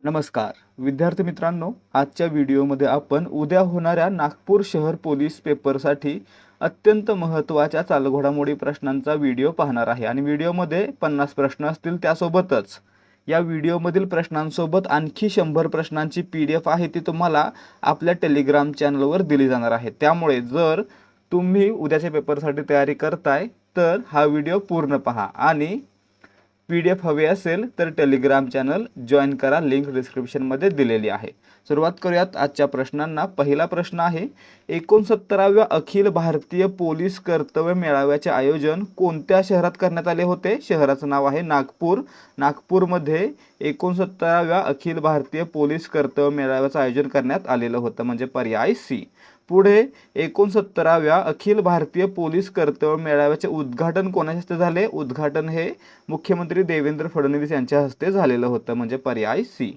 नमस्कार विद्यार्थी मित्रांनो, आजच्या व्हिडिओमध्ये आपण उद्या होणाऱ्या नागपूर शहर पोलीस पेपरसाठी अत्यंत महत्त्वाच्या चालू घडामोडी प्रश्नांचा व्हिडिओ पाहणार आहे आणि व्हिडिओमध्ये 50 प्रश्न असतील। त्यासोबतच या व्हिडिओमधील प्रश्नांसोबत आणखी 100 प्रश्नांची PDF आहे ती तुम्हाला आपल्या टेलिग्राम चॅनलवर दिली जाणार आहे। त्यामुळे जर तुम्ही उद्याच्या पेपरसाठी तयारी करताय तर हा व्हिडिओ पूर्ण पहा आणि PDF हवे असेल तर टेलिग्राम चॅनल जॉइन करा, लिंक डिस्क्रिप्शन मध्ये दिलेली आहे। सुरुवात करूयात आजच्या प्रश्नांना। पहिला प्रश्न आहे, 69व्या अखिल भारतीय पोलीस कर्तव्य मेळाव्याचे आयोजन कोणत्या शहरात करण्यात आले होते? शहराचं नाव आहे नागपूर। नागपूरमध्ये 69व्या अखिल भारतीय पोलीस कर्तव्य मेळाव्याचं आयोजन करण्यात आलेलं होतं, म्हणजे पर्याय सी। पुढे 69व्या अखिल भारतीय पोलीस कर्तव्य मेळाव्याचे उद्घाटन कोणाच्या हस्ते झाले? उद्घाटन हे मुख्यमंत्री देवेंद्र फडणवीस यांच्या हस्ते झालेलं होतं, म्हणजे पर्याय सी।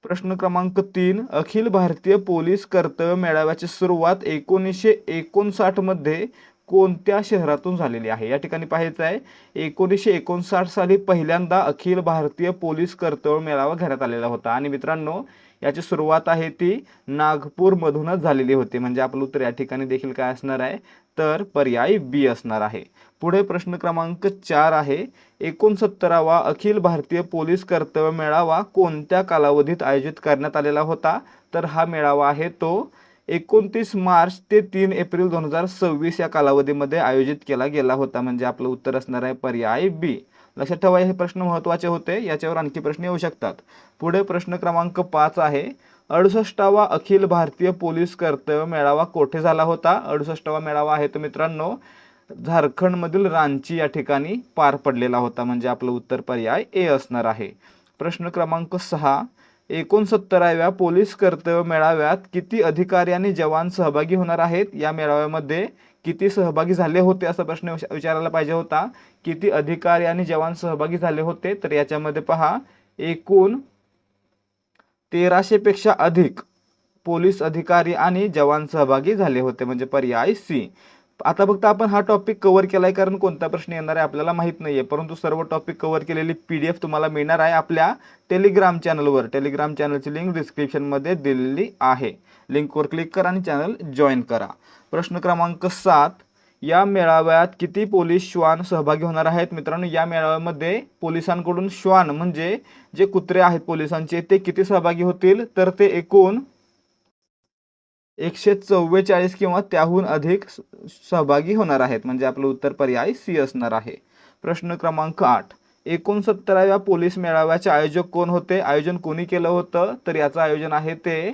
प्रश्न क्रमांक 3, अखिल भारतीय पोलीस कर्तव्य मेळाव्याची सुरुवात 1959 मध्ये कोणत्या शहरातून झालेली आहे? या ठिकाणी पाहायचं आहे, 1959 साली पहिल्यांदा अखिल भारतीय पोलीस कर्तव्य मेळावा घेण्यात आलेला होता आणि मित्रांनो याची सुरुवात आहे ती नागपूर मधूनच झालेली होती, म्हणजे आपलं उत्तर या ठिकाणी देखील काय असणार आहे तर पर्याय बी असणार आहे। पुढे प्रश्न क्रमांक 4 आहे, 69वा अखिल भारतीय पोलीस कर्तव्य मेळावा कोणत्या कालावधीत आयोजित करण्यात आलेला होता? तर हा मेळावा आहे तो 29 मार्च ते 3 एप्रिल 2026 या कालावधीमध्ये आयोजित केला गेला होता, म्हणजे आपलं उत्तर असणार आहे पर्याय बी। लक्षात ठेवा, हे प्रश्न महत्त्वाचे होते, याच्यावर आणखी प्रश्न येऊ शकतात। पुढे प्रश्न क्रमांक 5 आहे, 68वा अखिल भारतीय पोलीस कर्तव्य मेळावा कोठे झाला होता? 68वा मेळावा आहे तो मित्रांनो झारखंड मधील रांची या ठिकाणी पार पडलेला होता, म्हणजे आपलं उत्तर पर्याय ए असणार आहे। प्रश्न क्रमांक 6, 69व्या पोलीस कर्तव्य मेळाव्यात किती अधिकारी आणि जवान सहभागी होणार आहेत? या मेळाव्यामध्ये किती सहभागी झाले होते असा प्रश्न विचारायला पाहिजे होता। किती अधिकारी आणि जवान सहभागी झाले होते? तर याच्यामध्ये पहा, एकूण 1300 पेक्षा अधिक पोलीस अधिकारी आणि जवान सहभागी झाले होते, म्हणजे पर्याय सी। आता फक्त आपण हा टॉपिक कव्हर केलाय, कारण कोणता प्रश्न येणार आहे आपल्याला माहित नाहीये, परंतु सर्व टॉपिक कव्हर केलेली PDF तुम्हाला मिळणार आहे आपल्या टेलिग्राम चॅनलवर। टेलिग्राम चॅनलची लिंक डिस्क्रिप्शन मध्ये दिलेली आहे, लिंकवर क्लिक करा आणि चॅनल जॉइन करा। प्रश्न क्रमांक 7, या मेळाव्यात किती पोलीस श्वान सहभागी होणार आहेत? मित्रांनो या मेळाव्यामध्ये पोलिसांकडून श्वान म्हणजे जे कुत्रे आहेत पोलिसांचे ते किती सहभागी होतील? तर ते एकूण 144 किंवा त्याहून अधिक सहभागी होणार आहेत, म्हणजे आपलं उत्तर पर्याय सी असणार आहे। प्रश्न क्रमांक 8, 69व्या पोलीस मेळाव्याचे आयोजक कोण होते? आयोजन कोणी केलं होतं? तर याचं आयोजन आहे ते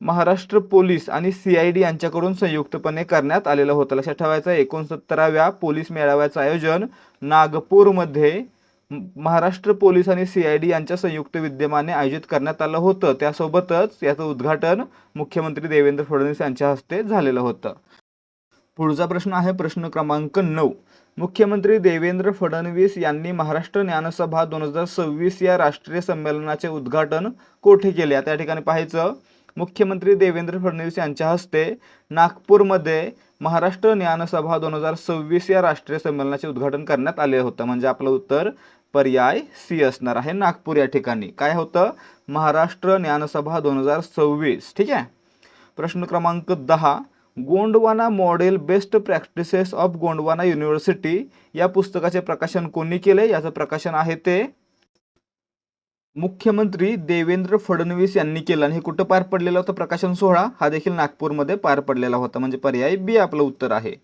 महाराष्ट्र पोलीस आणि CID यांच्याकडून संयुक्तपणे करण्यात आलेलं होतं। लक्षात ठेवायचं, 69व्या पोलीस मेळाव्याचं आयोजन नागपूरमध्ये महाराष्ट्र पोलीस आणि CID यांच्या संयुक्त विद्यमाने आयोजित करण्यात आलं होतं। त्यासोबतच याचं उद्घाटन मुख्यमंत्री देवेंद्र फडणवीस यांच्या हस्ते झालेलं होतं। पुढचा प्रश्न आहे प्रश्न क्रमांक 9, मुख्यमंत्री देवेंद्र फडणवीस यांनी महाराष्ट्र ज्ञानसभा 2026 या राष्ट्रीय संमेलनाचे उद्घाटन कोठे केले? आता या ठिकाणी पाहायचं, मुख्यमंत्री देवेंद्र फडणवीस यांच्या हस्ते नागपूरमध्ये महाराष्ट्र ज्ञानसभा 2026 या राष्ट्रीय संमेलनाचे उद्घाटन करण्यात आले होतं, म्हणजे आपलं उत्तर पर्याय सी असणार आहे। नागपूर या ठिकाणी काय होतं? महाराष्ट्र ज्ञानसभा 2026। ठीक आहे। प्रश्न क्रमांक 10, Gondwana model best practices of Gondwana university या पुस्तकाचे प्रकाशन कोणी केले? याचं प्रकाशन आहे ते मुख्यमंत्री देवेंद्र फडणवीस यांनी केलं आणि हे कुठं पार पडलेला होता प्रकाशन सोहळा? हा देखील नागपूरमध्ये पार पडलेला होता, म्हणजे पर्याय बी आपलं उत्तर आहे।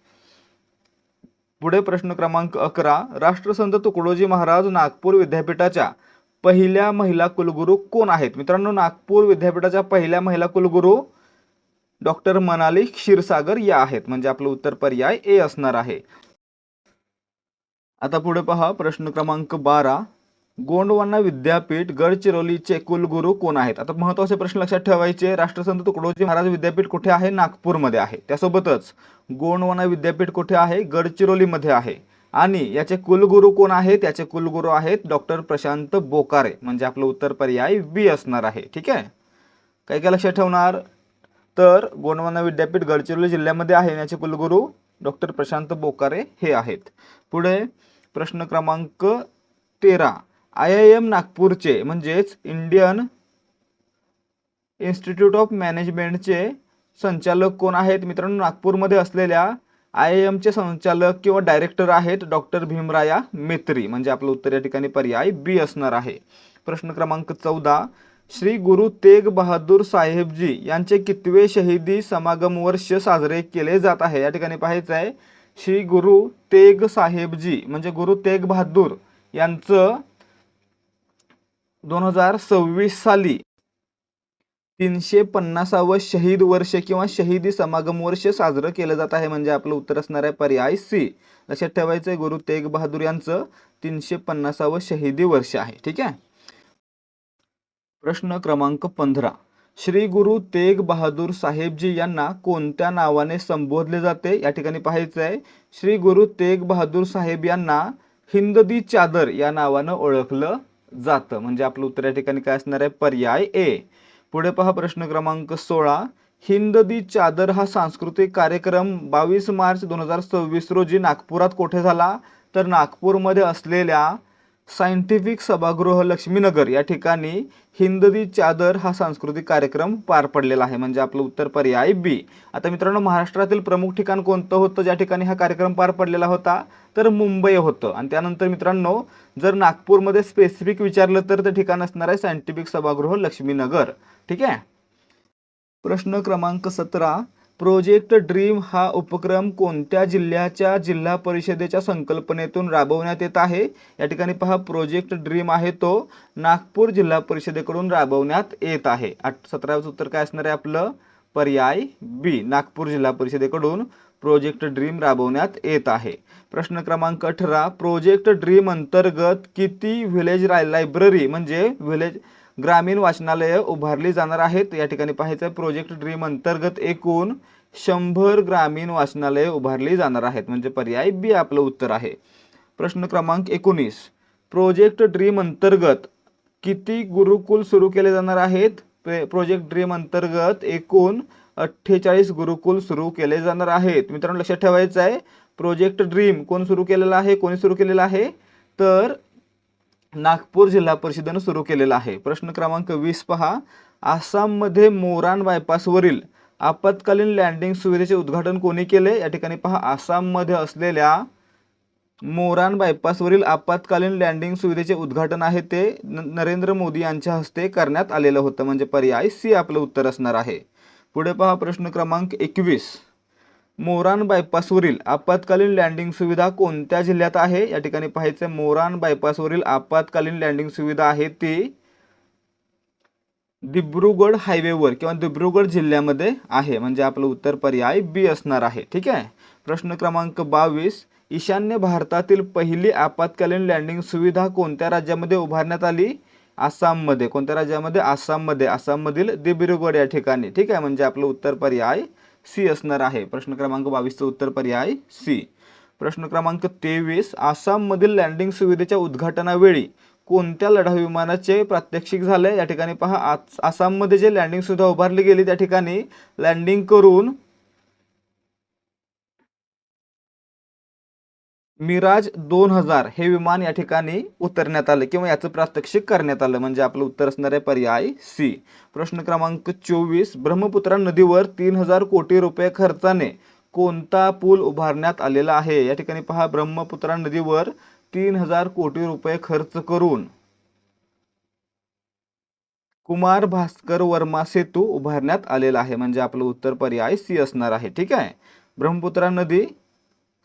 पुढे प्रश्न क्रमांक 11, राष्ट्रसंत तुकडोजी महाराज नागपूर विद्यापीठाच्या पहिल्या महिला कुलगुरू कोण आहेत? मित्रांनो नागपूर विद्यापीठाच्या पहिल्या महिला कुलगुरू डॉक्टर मनाली क्षीरसागर या आहेत, म्हणजे आपलं उत्तर पर्याय ए असणार आहे। आता पुढे पहा प्रश्न क्रमांक 12, गोंडवाना विद्यापीठ गडचिरोलीचे कुलगुरू कोण आहेत? आता महत्त्वाचे प्रश्न लक्षात ठेवायचे, राष्ट्रसंत तुकडोजी महाराज विद्यापीठ कुठे आहे? नागपूरमध्ये आहे। त्यासोबतच गोंडवाना विद्यापीठ कुठे आहे? गडचिरोलीमध्ये आहे। आणि याचे कुलगुरू कोण आहेत? याचे कुलगुरू आहेत डॉक्टर प्रशांत बोकारे, म्हणजे आपलं उत्तर पर्याय बी असणार आहे। ठीक आहे, काय काय लक्षात ठेवणार? तर गोंडवाना विद्यापीठ गडचिरोली जिल्ह्यामध्ये आहे, याचे कुलगुरू डॉक्टर प्रशांत बोकारे हे आहेत। पुढे प्रश्न क्रमांक 13, IIM नागपूरचे म्हणजेच इंडियन इन्स्टिट्यूट ऑफ मॅनेजमेंटचे संचालक कोण आहेत मित्रांनो? नागपूरमध्ये असलेल्या IIM चे संचालक किंवा डायरेक्टर आहेत डॉक्टर भीमराया मेत्री, म्हणजे आपलं उत्तर या ठिकाणी पर्याय बी असणार आहे. प्रश्न क्रमांक 14, श्री गुरु तेग बहादूर साहेबजी यांचे कितवे शहीदी समागम वर्ष साजरे केले जात आहे? या ठिकाणी पाहायचं आहे श्री गुरु तेग साहेबजी म्हणजे गुरु तेग बहादूर यांचं 2026 साली 350वे शहीद वर्ष किंवा शहीदी समागम वर्ष साजरं केलं जात आहे, म्हणजे आपलं उत्तर असणार आहे पर्याय सी. लक्षात ठेवायचं आहे गुरु तेग बहादूर यांचं 350वे शहीदी वर्ष आहे. ठीक आहे. प्रश्न क्रमांक 15, श्री गुरु तेग बहादूर साहेबजी यांना कोणत्या नावाने संबोधले जाते? या ठिकाणी पाहायचं आहे श्री गुरु तेग बहादूर साहेब यांना हिंद दी चादर या नावानं ओळखलं जातं, म्हणजे आपलं उत्तर या ठिकाणी काय असणार आहे पर्याय ए. पुढे पहा प्रश्न क्रमांक 16, हिंद दी चादर हा सांस्कृतिक कार्यक्रम 22 मार्च 2026 रोजी नागपुरात कोठे झाला? तर नागपूरमध्ये असलेल्या सायंटिफिक सभागृह लक्ष्मीनगर या ठिकाणी हिंद दी चादर हा सांस्कृतिक कार्यक्रम पार पडलेला आहे, म्हणजे आपलं उत्तर पर्याय बी. आता मित्रांनो, महाराष्ट्रातील प्रमुख ठिकाण कोणतं होतं ज्या ठिकाणी हा कार्यक्रम पार पडलेला होता? तर मुंबई होतं. आणि त्यानंतर मित्रांनो, जर नागपूरमध्ये स्पेसिफिक विचारलं तर ते ठिकाण असणार आहे सायंटिफिक सभागृह लक्ष्मीनगर. ठीक आहे. प्रश्न क्रमांक 17, प्रोजेक्ट ड्रीम हा उपक्रम कोणत्या जिल्ह्याच्या जिल्हा परिषदेच्या संकल्पनेतून राबवण्यात येत आहे? या ठिकाणी पहा प्रोजेक्ट ड्रीम आहे तो नागपूर जिल्हा परिषदेकडून राबवण्यात येत आहे. 17चं उत्तर काय असणार आहे आपलं पर्याय बी. नागपूर जिल्हा परिषदेकडून प्रोजेक्ट ड्रीम राबवण्यात येत आहे. प्रश्न क्रमांक 18, प्रोजेक्ट ड्रीम अंतर्गत किती व्हिलेज लायब्ररी म्हणजे व्हिलेज ग्रामीण वाचनालय उभारली जाणार आहेत? या ठिकाणी पाहायचं प्रोजेक्ट ड्रीम अंतर्गत एकूण 100 ग्रामीण वाचनालय उभारली जाणार आहेत, म्हणजे पर्याय बी आपलं उत्तर आहे. प्रश्न क्रमांक 19, प्रोजेक्ट ड्रीम अंतर्गत किती गुरुकुल सुरू केले जाणार आहेत? प्रोजेक्ट ड्रीम अंतर्गत एकूण 48 गुरुकुल सुरू केले जाणार आहेत. मित्रांनो लक्षात ठेवायचं आहे प्रोजेक्ट ड्रीम कोण सुरू केलेला आहे, कोणी सुरू केलेला आहे? तर नागपूर जिल्हा परिषदेने सुरू केलेला आहे. प्रश्न क्रमांक 20 पहा, आसाममध्ये मोरान बायपासवरील आपत्कालीन लँडिंग सुविधेचे उद्घाटन कोणी केले? या ठिकाणी पहा आसाममध्ये असलेल्या मोरान बायपासवरील आपत्कालीन लँडिंग सुविधेचे उद्घाटन आहे ते नरेंद्र मोदी यांच्या हस्ते करण्यात आलेलं होतं, म्हणजे पर्याय सी आपलं उत्तर असणार आहे. पुढे पहा प्रश्न क्रमांक 21, मोरान बायपासवरील आपत्कालीन लँडिंग सुविधा कोणत्या जिल्ह्यात आहे? या ठिकाणी पाहायचं मोरान बायपासवरील आपत्कालीन लँडिंग सुविधा आहे ती दिब्रुगड हायवेवर किंवा दिब्रुगड जिल्ह्यामध्ये आहे, म्हणजे आपलं उत्तर पर्याय बी असणार आहे. ठीक आहे. प्रश्न क्रमांक 22, ईशान्य भारतातील पहिली आपत्कालीन लँडिंग सुविधा कोणत्या राज्यामध्ये उभारण्यात आली? आसाममध्ये. कोणत्या राज्यामध्ये? आसाममध्ये. आसाममधील दिब्रुगड या ठिकाणी. ठीक आहे, म्हणजे आपलं उत्तर पर्याय सी असणार आहे. प्रश्न क्रमांक 22चं उत्तर पर्याय सी. प्रश्न क्रमांक 23, आसाममधील लँडिंग सुविधेच्या उद्घाटनावेळी कोणत्या लढाऊ विमानाचे प्रात्यक्षिक झाले? या ठिकाणी पहा आसाममध्ये जे लँडिंग सुविधा उभारली गेली त्या ठिकाणी लँडिंग करून मिराज 2000 हे विमान या ठिकाणी उतरण्यात आले किंवा याचं प्रात्यक्षिक करण्यात आलं, म्हणजे आपलं उत्तर असणार आहे पर्याय सी. प्रश्न क्रमांक 24, ब्रह्मपुत्रा नदीवर 3000 कोटी रुपये खर्चाने कोणता पूल उभारण्यात आलेला आहे? या ठिकाणी पहा ब्रह्मपुत्रा नदीवर 3000 कोटी रुपये खर्च करून कुमार भास्कर वर्मा सेतू उभारण्यात आलेला आहे, म्हणजे आपलं उत्तर पर्याय सी असणार आहे. ठीक आहे. ब्रह्मपुत्रा नदी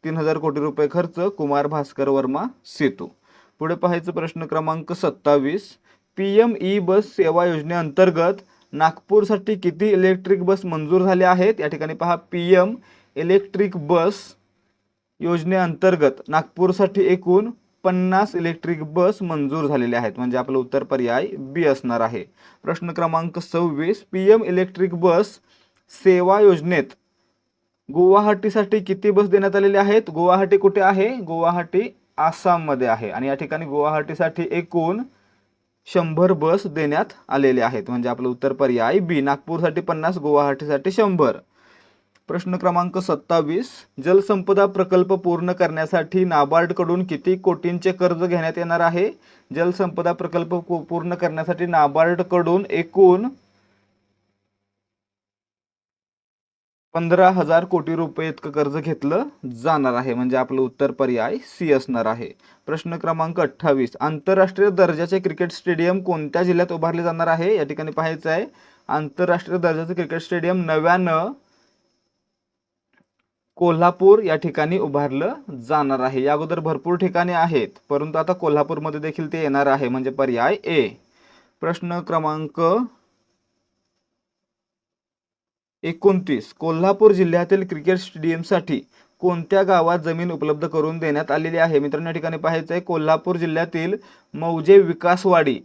3000 कोटी रुपये खर्च कुमार भास्कर वर्मा सेतू. पुढे पाहायचं प्रश्न क्रमांक 27, PM ई बस सेवा योजनेअंतर्गत नागपूरसाठी किती इलेक्ट्रिक बस मंजूर झाले आहेत? या ठिकाणी पहा PM इलेक्ट्रिक बस योजनेअंतर्गत नागपूरसाठी एकूण 50 इलेक्ट्रिक बस मंजूर झालेले आहेत, म्हणजे आपलं उत्तर पर्याय बी असणार आहे. प्रश्न क्रमांक 26, PM इलेक्ट्रिक बस सेवा योजनेत गुवाहाटीसाठी किती बस देण्यात आलेले आहेत? गुवाहाटी कुठे आहे? गुवाहाटी आसाममध्ये आहे आणि या ठिकाणी गुवाहाटीसाठी एकूण 100 बस देण्यात आलेले आहेत, म्हणजे आपलं उत्तर पर्याय बी. नागपूरसाठी 50, गुवाहाटीसाठी 100. प्रश्न क्रमांक 27, जलसंपदा प्रकल्प पूर्ण करण्यासाठी नाबार्डकडून किती कोटींचे कर्ज घेण्यात येणार आहे? जलसंपदा प्रकल्प पूर्ण करण्यासाठी नाबार्डकडून एकूण 15,000 कोटी रुपये इतकं कर्ज घेतलं जाणार आहे, म्हणजे आपलं उत्तर पर्याय सी असणार आहे. प्रश्न क्रमांक 28, आंतरराष्ट्रीय दर्जाचे क्रिकेट स्टेडियम कोणत्या जिल्ह्यात उभारले जाणार आहे? या ठिकाणी पाहायचं आहे, आंतरराष्ट्रीय दर्जाचे क्रिकेट स्टेडियम नव्यानं कोल्हापूर या ठिकाणी उभारलं जाणार आहे. या अगोदर भरपूर ठिकाणी आहेत, परंतु आता कोल्हापूरमध्ये देखील ते येणार आहे, म्हणजे पर्याय ए. प्रश्न क्रमांक 29, कोल्हापूर जिल्ह्यातील क्रिकेट स्टेडियमसाठी कोणत्या गावात जमीन उपलब्ध करून देण्यात आलेली आहे? मित्रांनो, या ठिकाणी पाहायचं आहे, कोल्हापूर जिल्ह्यातील मौजे विकासवाडी,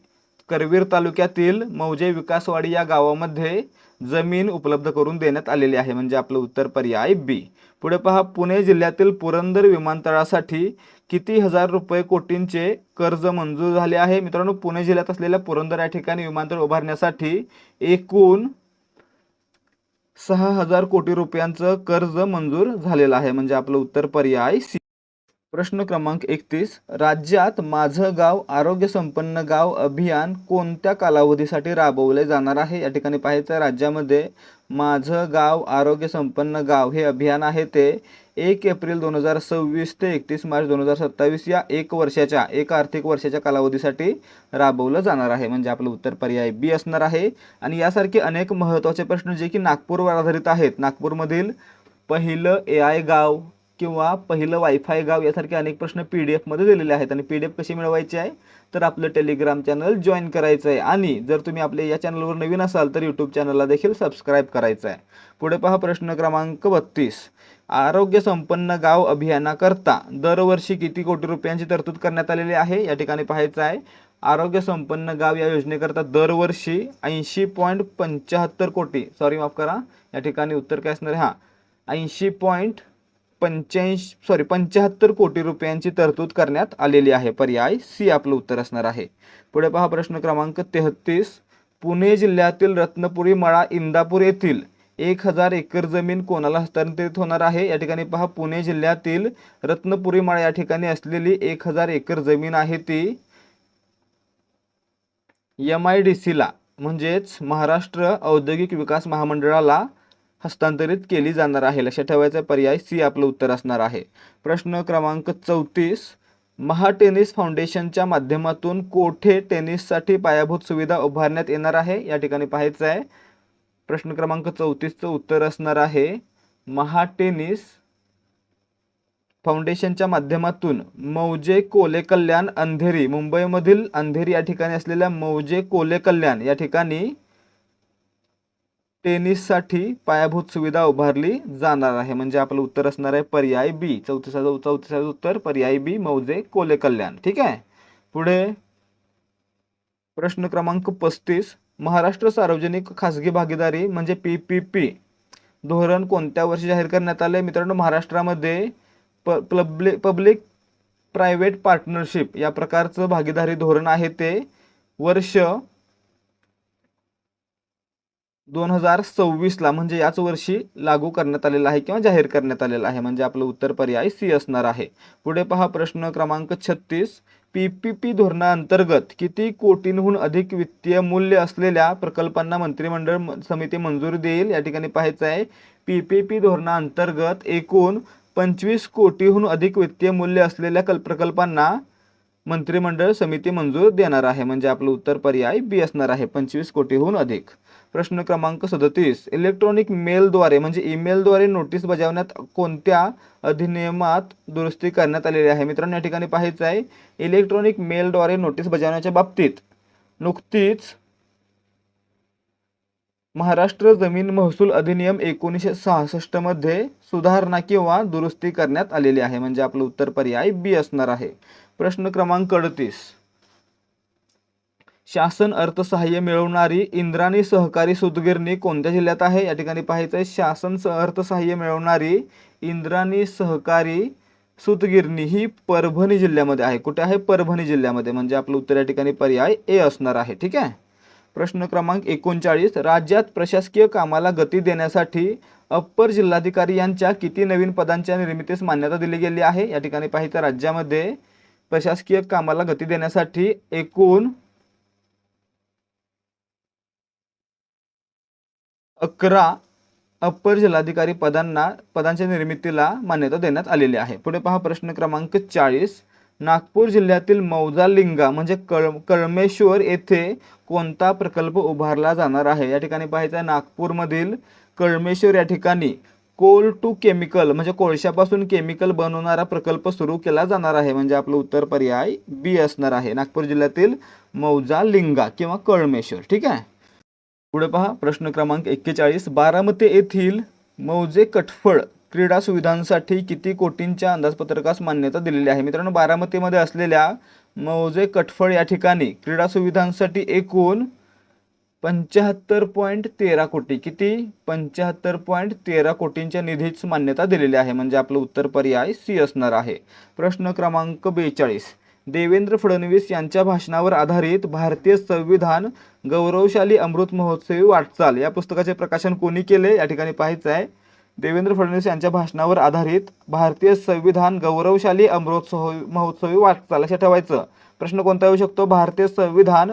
करवीर तालुक्यातील मौजे विकासवाडी या गावामध्ये जमीन उपलब्ध करून देण्यात आलेली आहे, म्हणजे आपलं उत्तर पर्याय बी. पुढे पहा, पुणे जिल्ह्यातील पुरंदर विमानतळासाठी किती हजार रुपये कोटींचे कर्ज मंजूर झाले आहे? मित्रांनो, पुणे जिल्ह्यात असलेल्या पुरंदर या ठिकाणी विमानतळ उभारण्यासाठी एकूण 6,000 कोटी रुपयांचं कर्ज मंजूर झालेलं आहे, म्हणजे आपलं उत्तर पर्याय सी. प्रश्न क्रमांक 31, राज्यात माझं गाव आरोग्य संपन्न गाव अभियान कोणत्या कालावधीसाठी राबवले जाणार आहे? या ठिकाणी पाहायचं, राज्यामध्ये माझं गाव आरोग्य संपन्न गाव हे अभियान आहे ते 1 एप्रिल 2026 ते 31 मार्च 2027 या एक आर्थिक वर्षाच्या कालावधीसाठी राबवलं जाणार आहे, म्हणजे आपलं उत्तर पर्याय बी असणार आहे. आणि यासारखे अनेक महत्त्वाचे प्रश्न जे की नागपूरवर आधारित आहेत, नागपूरमधील पहिलं AI गाव किंवा पहिलं वायफाय गाव यासारखे अनेक प्रश्न PDF मध्ये दिलेले आहेत. आणि PDF कशी मिळवायची आहे, तर आपलं टेलिग्राम चॅनल जॉईन करायचं आहे. आणि जर तुम्ही आपल्या या चॅनलवर नवीन असाल तर यूट्यूब चॅनलला देखील सबस्क्राईब करायचं आहे. पुढे पहा, प्रश्न क्रमांक 32, आरोग्य संपन्न गाव अभियानाकरता दरवर्षी किती कोटी रुपयांची तरतूद करण्यात आलेली आहे? या ठिकाणी पाहायचं आहे, आरोग्य संपन्न गाव या योजनेकरता दरवर्षी 80.75 कोटी, सॉरी माफ करा, या ठिकाणी उत्तर काय असणार आहे, 75 कोटी रुपयांची तरतूद करण्यात आलेली आहे, पर्याय सी आपलं उत्तर असणार आहे. पुढे पहा, प्रश्न क्रमांक 33, पुणे जिल्ह्यातील रत्नपुरी मळा इंदापूर येथील 1,000 एकर जमीन कोणाला हस्तांतरित होणार आहे? या ठिकाणी पहा, पुणे जिल्ह्यातील रत्नपुरी मळा या ठिकाणी असलेली 1,000 एकर जमीन आहे ती MIDCला म्हणजेच महाराष्ट्र औद्योगिक विकास महामंडळाला हस्तांतरित केली जाणार आहे. लक्षात ठेवायचा, पर्याय सी आपलं उत्तर असणार आहे. प्रश्न क्रमांक 34, महाटेनिस फाउंडेशनच्या माध्यमातून कोठे टेनिससाठी पायाभूत सुविधा उभारण्यात येणार आहे? या ठिकाणी पाहायचं आहे, प्रश्न क्रमांक 34चं उत्तर असणार आहे, महाटेनिस फाउंडेशनच्या माध्यमातून मौजे कोले कल्याण अंधेरी, मुंबईमधील अंधेरी या ठिकाणी असलेल्या मौजे कोले कल्याण या ठिकाणी टेनिससाठी पायाभूत सुविधा उभारली जाणार आहे, म्हणजे आपलं उत्तर असणार आहे पर्याय बी. 34 उत्तर पर्याय बी, मौजे कोले कल्याण. ठीक आहे. पुढे प्रश्न क्रमांक 35, महाराष्ट्र सार्वजनिक खासगी भागीदारी म्हणजे PPP धोरण कोणत्या वर्षी जाहीर करण्यात आले? मित्रांनो, महाराष्ट्रामध्ये पब्लिक प्रायव्हेट पार्टनरशिप या प्रकारचं भागीदारी धोरण आहे ते वर्ष 2026ला म्हणजे याच वर्षी लागू करण्यात आलेला आहे किंवा जाहीर करण्यात आलेला आहे, म्हणजे आपलं उत्तर पर्याय सी असणार आहे. पुढे पहा, प्रश्न क्रमांक 36, PPP धोरणाअंतर्गत किती कोटींहून अधिक वित्तीय मूल्य असलेल्या प्रकल्पांना मंत्रिमंडळ समिती मंजुरी देईल? या ठिकाणी पाहायचं आहे, PPP धोरणाअंतर्गत एकूण 25 कोटीहून अधिक वित्तीय मूल्य असलेल्या प्रकल्पांना मंत्रिमंडळ समिती मंजूर देणार आहे, म्हणजे आपलं उत्तर पर्याय बी असणार आहे, 25 कोटीहून अधिक. प्रश्न क्रमांक 37, इलेक्ट्रॉनिक मेलद्वारे म्हणजे ईमेलद्वारे नोटीस बजावण्यात कोणत्या अधिनियमात दुरुस्ती करण्यात आलेली आहे? मित्रांनो, या ठिकाणी पाहायचं आहे, इलेक्ट्रॉनिक मेलद्वारे नोटीस बजावण्याच्या बाबतीत नुकतीच महाराष्ट्र जमीन महसूल अधिनियम 1966 मध्ये सुधारणा किंवा दुरुस्ती करण्यात आलेली आहे, म्हणजे आपलं उत्तर पर्याय बी असणार आहे. प्रश्न क्रमांक 38, शासन अर्थसहाय्य मिळवणारी इंद्राणी सहकारी सूतगिरणी कोणत्या जिल्ह्यात आहे? या ठिकाणी पाहायचं आहे, शासन अर्थसहाय्य मिळवणारी इंद्राणी सहकारी सूतगिरणी ही परभणी जिल्ह्यामध्ये आहे. कुठे आहे? परभणी जिल्ह्यामध्ये, म्हणजे आपलं उत्तर या ठिकाणी पर्याय ए असणार आहे. ठीक आहे. प्रश्न क्रमांक 39, राज्यात प्रशासकीय कामाला गती देण्यासाठी अप्पर जिल्हाधिकारी यांच्या किती नवीन पदांच्या निर्मितीस मान्यता दिली गेली आहे? या ठिकाणी पाहिजे राज्यामध्ये प्रशासकीय कामाला गती देण्यासाठी एकूण 11 अप्पर जिल्हाधिकारी पदांच्या निर्मितीला मान्यता देण्यात आलेली आहे. पुढे पहा प्रश्न क्रमांक 40, नागपूर जिल्ह्यातील मौजा लिंगा म्हणजे कळमेश्वर येथे कोणता प्रकल्प उभारला जाणार आहे? या ठिकाणी पाहायचं आहे नागपूरमधील कळमेश्वर या ठिकाणी कोल टू केमिकल म्हणजे कोळशापासून केमिकल बनवणारा प्रकल्प सुरू केला जाणार आहे. म्हणजे आपलं उत्तर पर्याय बी असणार आहे. नागपूर जिल्ह्यातील मौजा लिंगा किंवा कळमेश्वर. ठीक आहे. पुढे पहा प्रश्न क्रमांक 41, बारामती येथील मौजे कटफळ क्रीडा सुविधांसाठी किती कोटींच्या अंदाजपत्रकास मान्यता दिलेली आहे? मित्रांनो, बारामतीमध्ये असलेल्या मौजे कटफळ या ठिकाणी क्रीडा सुविधांसाठी एकूण 75.13 कोटी किती 75.13 कोटींच्या निधीच मान्यता दिलेली आहे. म्हणजे आपलं उत्तर पर्याय सी असणार आहे. प्रश्न क्रमांक 42, देवेंद्र फडणवीस यांच्या भाषणावर आधारित भारतीय संविधान गौरवशाली अमृत महोत्सवी वाटचाल या पुस्तकाचे प्रकाशन कोणी केले? या ठिकाणी पाहायचं आहे देवेंद्र फडणवीस यांच्या भाषणावर आधारित भारतीय संविधान गौरवशाली अमृत महोत्सवी वाटचाल असे ठेवायचं. प्रश्न कोणता येऊ शकतो? भारतीय संविधान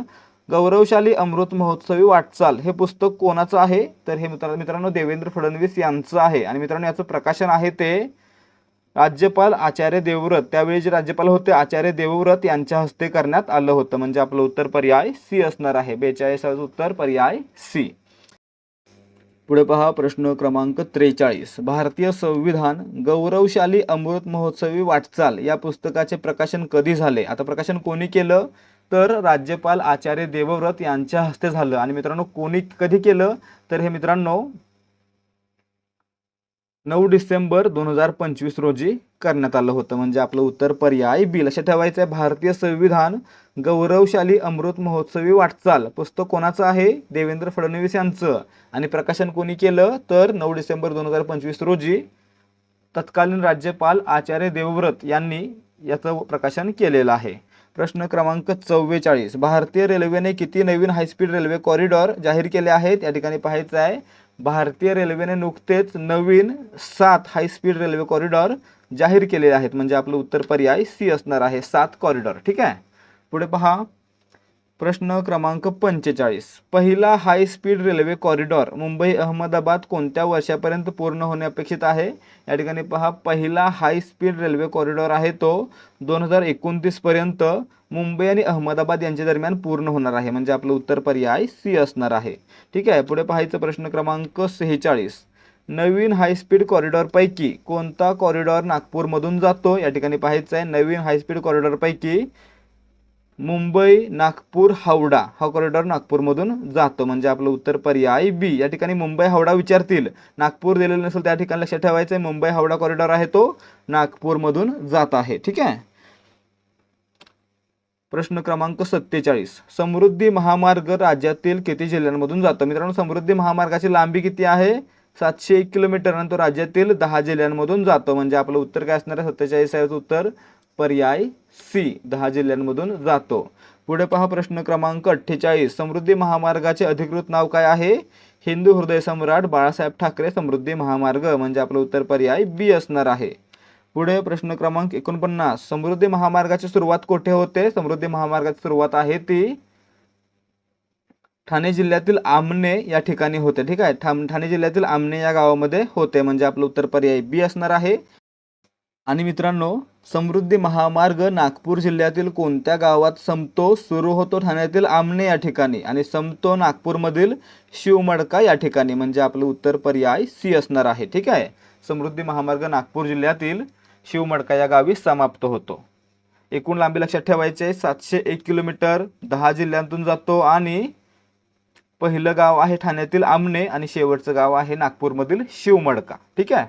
गौरवशाली अमृत महोत्सवी वाटचाल हे पुस्तक कोणाचं आहे? तर हे मित्रांनो देवेंद्र फडणवीस यांचं आहे. आणि मित्रांनो याचं प्रकाशन आहे ते राज्यपाल आचार्य देवव्रत, त्यावेळी जे राज्यपाल होते आचार्य देवव्रत यांच्या हस्ते करण्यात आलं होतं. म्हणजे आपलं उत्तर पर्याय सी असणार आहे. 42 उत्तर पर्याय सी. पुढे पहा प्रश्न क्रमांक 43, भारतीय संविधान गौरवशाली अमृत महोत्सवी वाटचाल या पुस्तकाचे प्रकाशन कधी झाले? आता प्रकाशन कोणी केलं? तर राज्यपाल आचार्य देवव्रत यांच्या हस्ते झालं. आणि मित्रांनो कोणी कधी केलं? तर हे मित्रांनो 9 डिसेंबर 2025 रोजी करण्यात आलं होतं. म्हणजे आपलं उत्तर पर्याय बी लक्षात ठेवायचं आहे. भारतीय संविधान गौरवशाली अमृत महोत्सवी वाटचाल पुस्तक कोणाचं आहे? देवेंद्र फडणवीस यांचं. आणि प्रकाशन कोणी केलं? तर 9 डिसेंबर 2025 रोजी तत्कालीन राज्यपाल आचार्य देवव्रत यांनी याचं प्रकाशन केलेलं आहे. प्रश्न क्रमांक 44, भारतीय रेल्वेने किती नवीन हायस्पीड रेल्वे कॉरिडॉर जाहीर केले आहेत? या ठिकाणी पाहायचं आहे भारतीय रेल्वेने नुकतेच नवीन 7 हायस्पीड रेल्वे कॉरिडॉर जाहीर केलेले आहेत. म्हणजे आपलं उत्तर पर्याय सी असणार आहे. 7 कॉरिडॉर. ठीक आहे. पुढे पहा प्रश्न क्रमांक 45, पहिला high speed railway corridor Mumbai Ahmedabad कोणत्या वर्षापर्यंत पूर्ण होणे अपेक्षित आहे? या ठिकाणी पहा पहिला हाय स्पीड रेल्वे कॉरिडॉर आहे तो 2029 पर्यंत मुंबई आणि अहमदाबाद यांच्या दरम्यान पूर्ण होणार आहे. म्हणजे आपलं उत्तर पर्याय सी असणार आहे. ठीक आहे. पुढे पाहायचं प्रश्न क्रमांक 46, नवीन हाय स्पीड कॉरिडॉर पैकी कोणता कॉरिडॉर नागपूरमधून जातो? या ठिकाणी पाहायचं आहे नवीन हाय स्पीड कॉरिडॉर पैकी मुंबई नागपूर हावडा हा कॉरिडॉर नागपूरमधून जातो. म्हणजे आपलं उत्तर पर्याय बी. या ठिकाणी मुंबई हावडा विचारतील, नागपूर दिलेलं नसेल त्या ठिकाणी लक्षात ठेवायचं आहे मुंबई हावडा कॉरिडॉर आहे तो नागपूरमधून जात आहे. ठीक आहे. प्रश्न क्रमांक 47, समृद्धी महामार्ग राज्यातील किती जिल्ह्यांमधून जातो? मित्रांनो समृद्धी महामार्गाची लांबी किती आहे? 701 किलोमीटर आणि तो राज्यातील 10 जिल्ह्यांमधून जातो. म्हणजे आपलं उत्तर काय असणार आहे? 47 आहे उत्तर पर्याय सी 10 जिल्ह्यांमधून जातो. पुढे पहा प्रश्न क्रमांक 48, समृद्धी महामार्गाचे अधिकृत नाव काय आहे? हिंदू हृदय सम्राट बाळासाहेब ठाकरे समृद्धी महामार्ग. म्हणजे आपलं उत्तर पर्याय बी असणार आहे. पुढे प्रश्न क्रमांक 49, समृद्धी महामार्गाची सुरुवात कुठे होते? समृद्धी महामार्गाची सुरुवात आहे ती ठाणे जिल्ह्यातील आमने या ठिकाणी होते. ठीक आहे. ठाणे जिल्ह्यातील आमने या गावामध्ये होते. म्हणजे आपलं उत्तर पर्याय बी असणार आहे. आणि मित्रांनो समृद्धी महामार्ग नागपूर जिल्ह्यातील कोणत्या गावात संपतो? सुरू होतो ठाण्यातील आमने या ठिकाणी आणि संपतो नागपूरमधील शिवमडका या ठिकाणी. म्हणजे आपलं उत्तर पर्याय सी असणार आहे. ठीक आहे. समृद्धी महामार्ग नागपूर जिल्ह्यातील शिवमडका या गावी समाप्त होतो. एकूण लांबी लक्षात ठेवायची आहे 701 किलोमीटर 10 जिल्ह्यांतून जातो आणि पहिलं गाव आहे ठाण्यातील आमने आणि शेवटचं गाव आहे नागपूरमधील शिवमडका. ठीक आहे.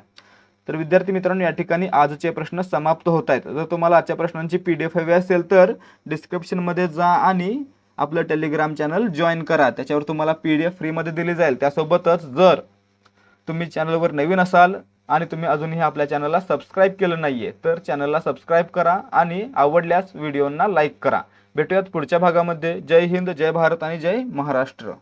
तर विद्यार्थी मित्रांनो या ठिकाणी आजचे प्रश्न समाप्त होत आहेत. जर तुम्हाला आजच्या प्रश्नांची PDF हवी असेल तर डिस्क्रिप्शनमध्ये जा आणि आपलं टेलिग्राम चॅनल जॉईन करा. त्याच्यावर तुम्हाला PDF फ्रीमध्ये दिली जाईल. त्यासोबतच जर तुम्ही चॅनलवर नवीन असाल आणि तुम्ही अजूनही आपल्या चॅनलला सबस्क्राईब केलं नाहीये तर चॅनलला सबस्क्राईब करा आणि आवडल्यास व्हिडिओंना लाईक करा. भेटूयात पुढच्या भागामध्ये. जय हिंद, जय भारत आणि जय महाराष्ट्र.